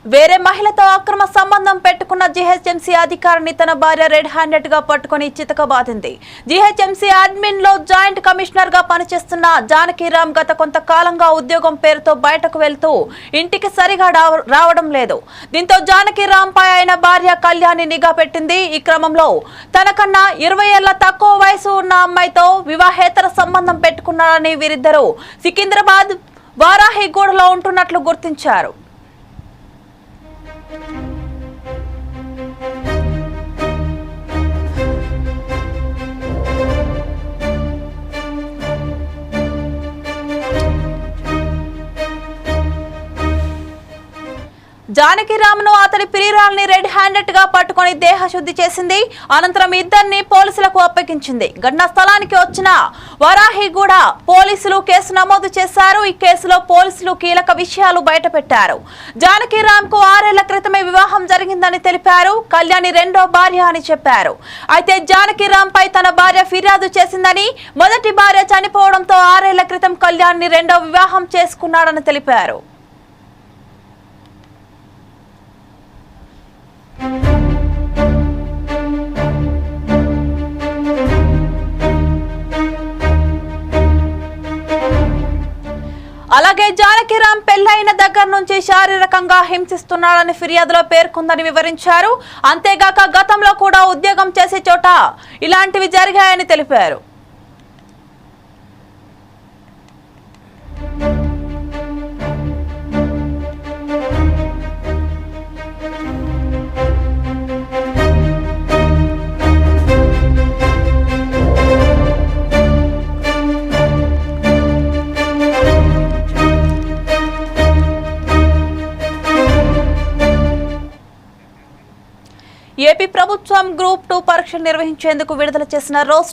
వేరే మహిళతో అక్రమ సంబంధం పెట్టుకున్న జీహెచ్ఎంసీ అధికారిని తన భార్య రెడ్ హ్యాండెడ్ గా పట్టుకుని చితకబాదింది. జీహెచ్ఎంసీ అడ్మిన్ లో జాయింట్ కమిషనర్ గా పనిచేస్తున్న జానకిరామ్ గత కొంతకాలంగా ఉద్యోగం పేరుతో బయటకు వెళ్తూ ఇంటికి సరిగా రావడం లేదు. దీంతో జానకిరామ్ పై ఆయన భార్య కళ్యాణి నిఘా పెట్టింది. ఈ క్రమంలో తనకన్నా 20 ఏళ్ల తక్కువ వయసు ఉన్న అమ్మాయితో వివాహేతర సంబంధం పెట్టుకున్నారని వీరిద్దరూ సికింద్రాబాద్ వారాహిగూడలో ఉంటున్నట్లు గుర్తించారు. జానకిరామ్ను అతడి ప్రియురాల్ని రెడ్ హ్యాండెడ్ గా పట్టుకుని దేహశుద్ధి చేసింది. అనంతరం ఇద్దరిని పోలీసులకు అప్పగించింది. ఘటనా స్థలానికి వచ్చిన వారాహిగూడ పోలీసులు కేసు నమోదు చేశారు. ఈ కేసులో పోలీసులు కీలక విషయాలు బయటపెట్టారు. జానకిరామ్ కు 6 ఏళ్ల క్రితమే వివాహం జరిగిందని తెలిపారు. కళ్యాణి రెండో భార్య అని చెప్పారు. అయితే జానకిరామ్ పై తన భార్య ఫిర్యాదు చేసిందని, మొదటి భార్య చనిపోవడంతో 6 ఏళ్ల క్రితం కళ్యాణిని రెండో వివాహం చేసుకున్నాడని తెలిపారు. అలాగే జానకిరామ్ పెళ్లైన దగ్గర నుంచి శారీరకంగా హింసిస్తున్నాడని ఫిర్యాదులో పేర్కొందని వివరించారు. అంతేగాక గతంలో కూడా ఉద్యోగం చేసే చోట ఇలాంటివి జరిగాయని తెలిపారు. ఏపీ ప్రభుత్వం గ్రూప్ 2 పరీక్షలు నిర్వహించేందుకు విడుదల చేసిన రోస్టర్